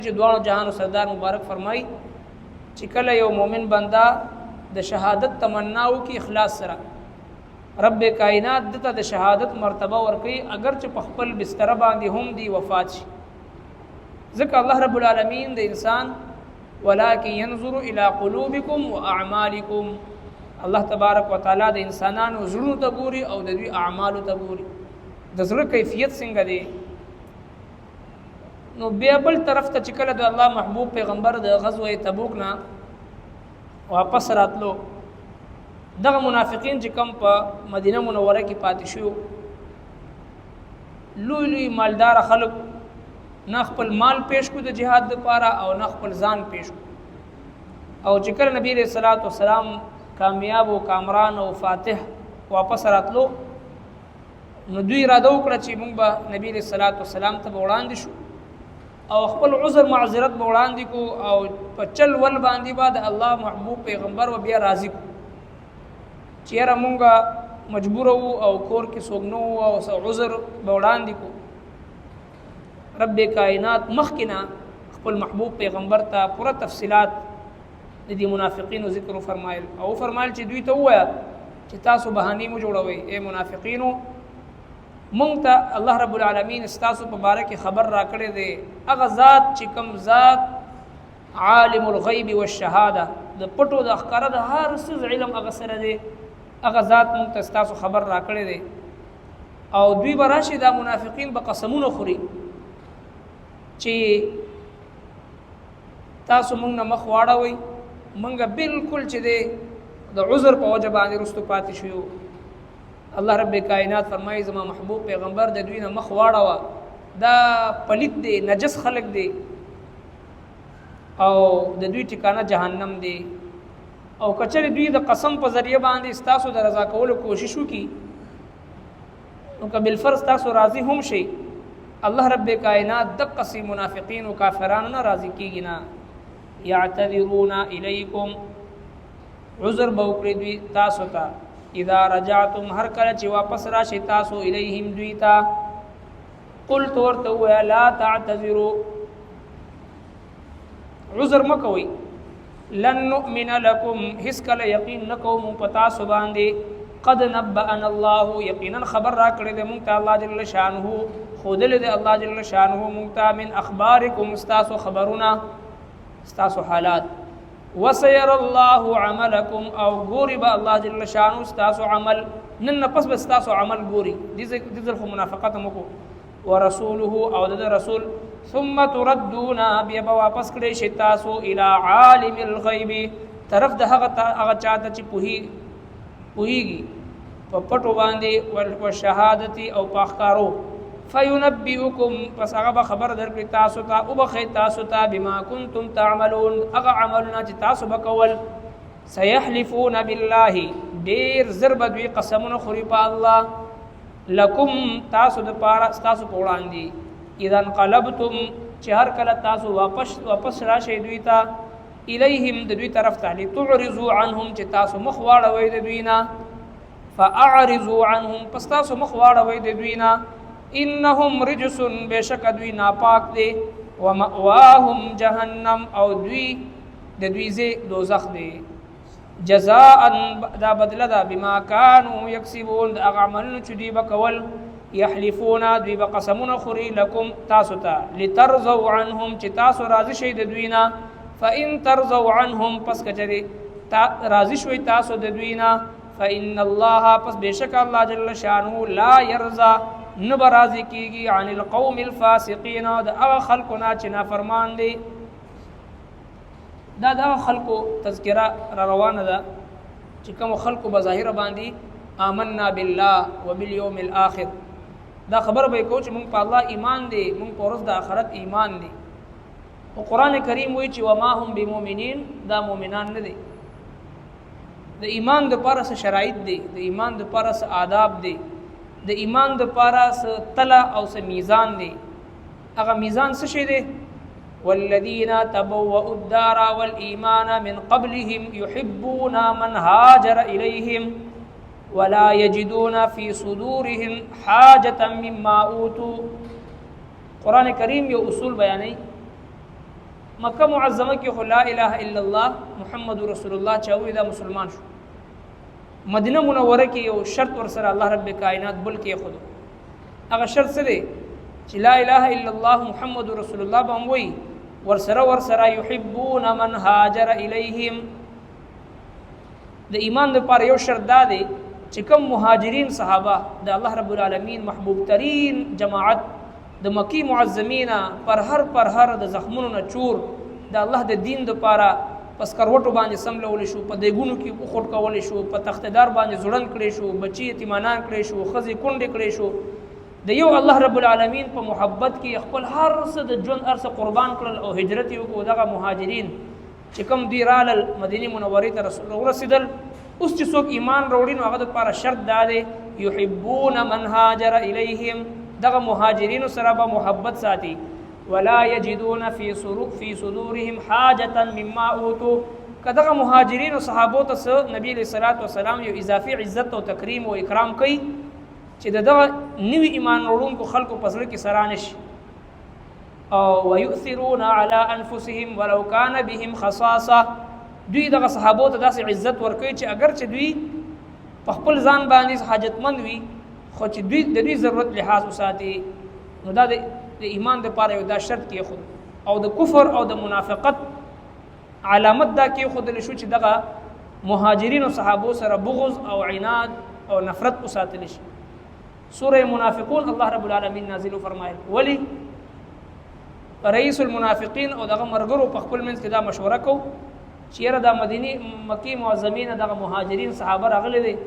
چې دوانو جهانو سردار مبارک فرمای چې کله یو مؤمن بندا د شهادت تمنا وکي اخلاص سره رب کائنات دته د شهادت مرتبه ورکي اگر چې په خپل بستر باندې هم دی وفات شي ځکه الله رب العالمین د انسان ولکن ينظر الى قلوبكم واعمالكم الله تبارک وتعالى د انسانانو زړونو ته ګوري او د دوی اعمالو ته ګوري د زړه کیفیت څنګه دی نو بیا بل طرف ته چې کله د الله محبوب پیغمبر د غزوه تبوک نه واپس راتلو دغه منافقین چې کم په مدینه منوره کې پاتې شو لوی لوی مالدار خلک نه خپل مال پیش کو د جهاد لپاره او نه خپل ځان پیش کو او چې کله نبی رسول الله والسلام کامیاب او کامران او فاتح واپس راتلو نو دوی اراده وکړه چې موږ به نبی رسول الله والسلام ته وړاندې شو او خپل عذر معذرت به وړاندې کو او په چل ول باندې بعد الله محبوب پیغمبر و بیا راضي کو چیرې مونږه مجبور وو او کور کې سوګنو او عذر به وړاندې کو رب کائنات مخکنا خپل محبوب پیغمبر ته پوره تفصيلات د دې منافقینو ذکر فرمایل او فرمایل چې دوی ته وایا چې تاسو بهاني مو جوړوي اے منافقینو مونږ ته الله رب العالمین استاسو په باره کې خبر را کړی دی هغه ذات چې کوم ذات عالم الغیب والشهاده د پټو د اخکار د هر څه علم هغه سره دی هغه ذات مونږ ته استاسو خبر را کړی دی او دوی براشي دا منافقین به قسمونه خوري چې تاسو مونږ نه مخ واړوي مونږ بالکل چې دی د عذر په وجه باندې رستو پاتې شو الله رب کائنات فرمایي زما محبوب پیغمبر د دوی نه مخ واړه دا پلیت دی نجس خلق دی او د دوی ټکانه جهنم دی او کچره دوی د قسم په ذریعہ باندې استاسو د رضا کولو کوشش وکي نو کبل فرض تاسو راضي هم شي الله رب کائنات د قسم منافقین او کافرانو نه راضي کیږي نه يعتذرون الیکم عذر بوکړي دوی تاسو ته اذا رجعتم هر کله چې واپس راشي تاسو الیهم دویتا قلت ورته لا تعتذروا عذر مکوي لن نؤمن لكم هس کله یقین نکوم پتا سو باندې قد نبأنا الله یقینا خبر را کړی د مونږ ته الله جل شانه خودل د الله جل شانه مونږ ته من اخبارکم استاسو خبرنا استاسو حالات وسير الله عملكم او غوري با الله جل شانه استاسو عمل نن پس بس استاسو عمل غوري دي ذل منافقت مکو ورسوله او د رسول ثم تردون بیا واپس کړي شي تاسو الى عالم الغيب طرف د هغه چاته چې پوهیږي په پټو باندې او شهادتي او پاخکارو فینبئکم پس هغه خبر درکړي تاسو ته او بخي تاسو ته بما کنتم تعملون هغه عملنا چې تاسو وکول سيحلفون بالله ډیر ضرب دوی قسمونه خوري په الله لکم تاسو د پاره تاسو پوړاندي اذا انقلبتم چې هر کله تاسو واپس راشي دوی ته الیهم د دوی طرف ته لتعرضوا عنهم چې تاسو مخ واړوي د دوی نه فاعرضوا عنهم پس تاسو مخ واړوي د دوی نه انهم رجس بشک دوی ناپاک دي ومأواهم جهنم او دوی د دوی زه دوزخ دي جزاء دا بدله دا بما كانوا يكسبون دا عملونه چې دوی وکول يحلفون دوی بقسمون خوري لكم تاسو ته لترضوا عنهم چې تاسو راضي شئ د دوی نه فان ترضوا عنهم پس کچري راضي شوي تاسو د دوی نه فان الله پس بشک الله جل شانه لا يرضى نبرازی کیږي عن القوم الفاسقين دا هغه خلقنا چې نافرمان دي دا خلقو تذکرہ را روانه ده چې کوم خلقو بظاهر باندې آمنا بالله وباليوم الاخر دا خبر به کو چې مونږ په الله ایمان دي مونږ په ورځ د آخرت ایمان دي او قران کریم وایي چې وما هم بمؤمنین دا مؤمنان نه دي د ایمان د پاره څه شرایط دي د ایمان د پاره څه آداب دي د ایمان د پاره څه تله او څه میزان دي هغه میزان څه شي دي والذین تبوؤوا الدار والایمان من قبلهم يحبون من هاجر الیهم ولا يجدون في صدورهم حاجة مما اوتوا قرآن کریم یو اصول بیانای مکه معظمه کې خو لا اله الا الله محمد رسول الله چاوي دا مسلمان شو. مدینه منوره کې یو شرط ور سره الله رب کائنات بل کې خود هغه شرط څه دی چې لا اله الا الله محمد رسول الله به وي ور سره يحبون من هاجر الیهم. د ایمان لپاره یو شرط دا دی چې کوم مهاجرین صحابه د الله رب العالمین محبوب ترین جماعت د مکی معظمینا پر هر د زخمونو نه چور د الله د دین لپاره پس کروټو باندې سملول شو، په دیګونو کې خټ کول شو، په تختدار باندې زړن کړي شو، بچی یتیمانان کړي شو، خزي کونډې کړي شو. د یو الله رب العالمین په محبت کې خپل هر څه د ژوند ارسه قربان کړل او هجرت یو کو دغه مهاجرین چې کوم دی رال مدینه منوره ته رسول الله رسیدل. اوس چې څوک ایمان وروړي نو هغه لپاره شرط دا دی یحبون من هاجر الیهم، دغه مهاجرین سره به محبت ساتي. ولا یجدون فی صدورهم حاجه مما اوتوا، کدغه مهاجرین او صحابو ته نبی علیہ الصلوۃ والسلام یو اضافي عزت او تکریم او اکرام کوي چې دغه نوی ایمان وروړونکو خلکو پسړه کې سرانش. او ويؤثرون على انفسهم ولو كان بهم خصاصه، دوی دغه صحابو ته داسې عزت ورکوي چې اگر چې دوی په خپل ځان باندې حاجتمند وي خو چې دوی د دوی ضرورت لحاظ وساتي. نو دا د ایمان لپاره یو دا شرط کې خود او د کفر او د منافقت علامت دا کې خود لشو چې دغه مهاجرین او صحابو سره بغض او عناد او نفرت وساتل شي. سوره منافقون الله رب العالمین نازل فرمایل ولی رئیس المنافقین او دغه مرګرو په خپل منځ کې دا مشوره کو چې را د مدینه مکی معظمین دغه مهاجرین صحابه راغلي دي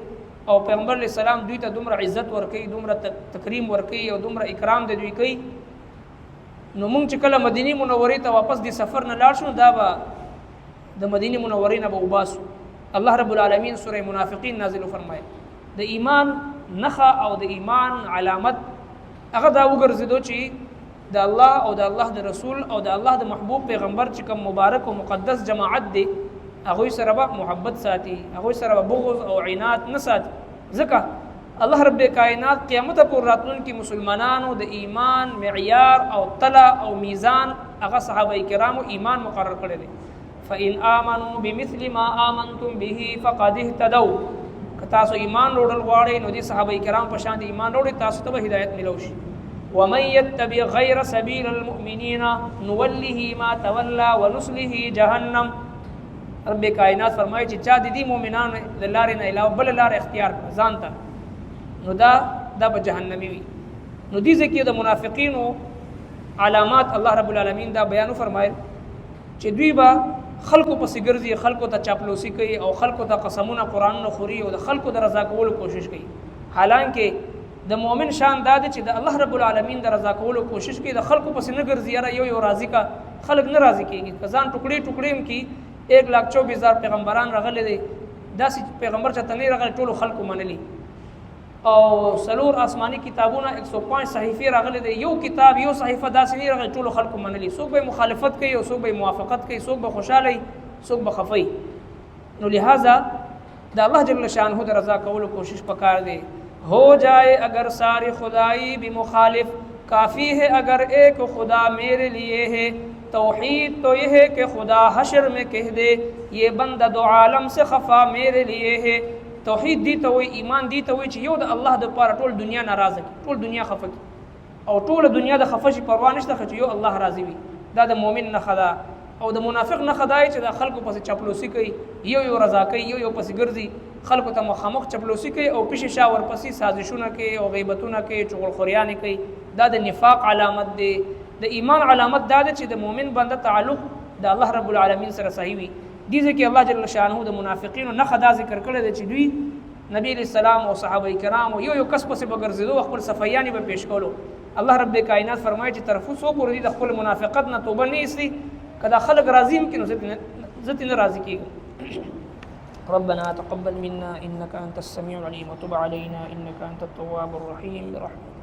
او پیغمبر علیہ السلام دوی ته دومره عزت ورکړي، دومره تکریم ورکړي او دومره اکرام د دوی کوي. نو مونږ چې کله مدینه منورې ته واپس دی سفر نه لاړ شو دا به د مدینه منورې نه به وباسو. الله رب العالمین سوره منافقین نازل فرمایي د ایمان نخا او د ایمان علامت هغه دا وګرځیدو چې د الله او د الله د رسول او د الله د محبوب پیغمبر چې کوم مبارک او مقدس جماعت دی هغه سره به محبت ساتي، هغه سره به بغض او عناد نه ساتي. ځکه الله رب کائنات قیامت پر راتلونکي مسلمانانو د ایمان معیار او طلا او میزان هغه صحابه کرامو ایمان مقرر کړی دی. فإن آمنوا بمثل ما آمنتم به فقد اهتدوا، که تاسو ایمان وروړل غواړئ نو د صحابه کرام په شان د ایمان وروړي تاسو ته هدایت ملو شي. ومن يتبع غير سبيل المؤمنين نوله ما تولى ونصله جهنم. رب کائنات فرمایي چې چا د دې مؤمنانو د لارې نه علاوه بل لار اختیار کړ ځان ته نو دا به جهنمی وي. نو دې ځکه د منافقینو علامات الله رب العالمین دا بیان فرمایل چې دوی به خلکو پسې ګرځي، خلکو ته چاپلوسی کوي او خلکو ته قسمونه قرآن نه خوري او د خلکو د رضا کولو کوشش کوي. حالانکه د مؤمن شان دا دی چې د الله رب العالمین د رضا کولو کوشش کوي، د خلکو پسې نه ګرځي یاره یو راضي کا خلک نه راضي کیږي. کزان ټوکړي ټوکړي هم کی 1,24,000 پیغمبران راغلي دي، داسې پیغمبر چې تنه راغلي ټولو خلکو منلي او سلور آسمانی کتابونه 105 صحیفه راغلي دي، یو کتاب یو صحیفه داسې نه راغلي ټولو خلکو منلي. څوک به مخالفت کوي او څوک به موافقت کوي، څوک به خوشاله څوک به خفي. نو لہذا د الله جل شانہ د رضا کولو کوشش پکار دی. ہو جائے اگر ساری خدائی بھی مخالف، کافی ہے اگر ایک خدا میرے لیے ہے. توحید تو یہ ہے کہ خدا حشر میں کہہ دے یہ بندہ دو عالم سے خفا میرے لیے ہے. توحید دی ته وي، ایمان دی ته وي چې یو د الله د پاره ټول دنیا ناراضه کی، ټول دنیا خفه کی او ټول دنیا د خفه شي پروا نشته چې یو الله راضي وي. دا د مؤمن نه خدا او د منافق نه خدای چې د خلکو پسې چپلوسی کوي، یو رضا کوي، یو پسې ګرځي، خلکو ته مخامخ چپلوسی کوي او پیش شاور پسې سازشونه کوي او غیبتونه کوي، چغلخوریانې کوي. دا د نفاق علامت دی. د ایمان علامت دا ده چې د مؤمن بنده تعلق د الله رب العالمین سره صحیح وي. دې ځکه الله جل شانه د منافقینو نه خدا ذکر کړی دی چې دوی نبی علیہ السلام او صحابه کرام یو کس پسې بګرځېدو خپل صفیانی به پیش کولو. الله رب کائنات فرمایي چې طرفو سو پور دي د خپل منافقت نه توبه نه ایستي، کدا خلق راضی هم کینو ذات نه راضی کیږي. ربنا تقبل منا انك انت السميع العليم وتب علينا انك انت التواب الرحيم برحمتك.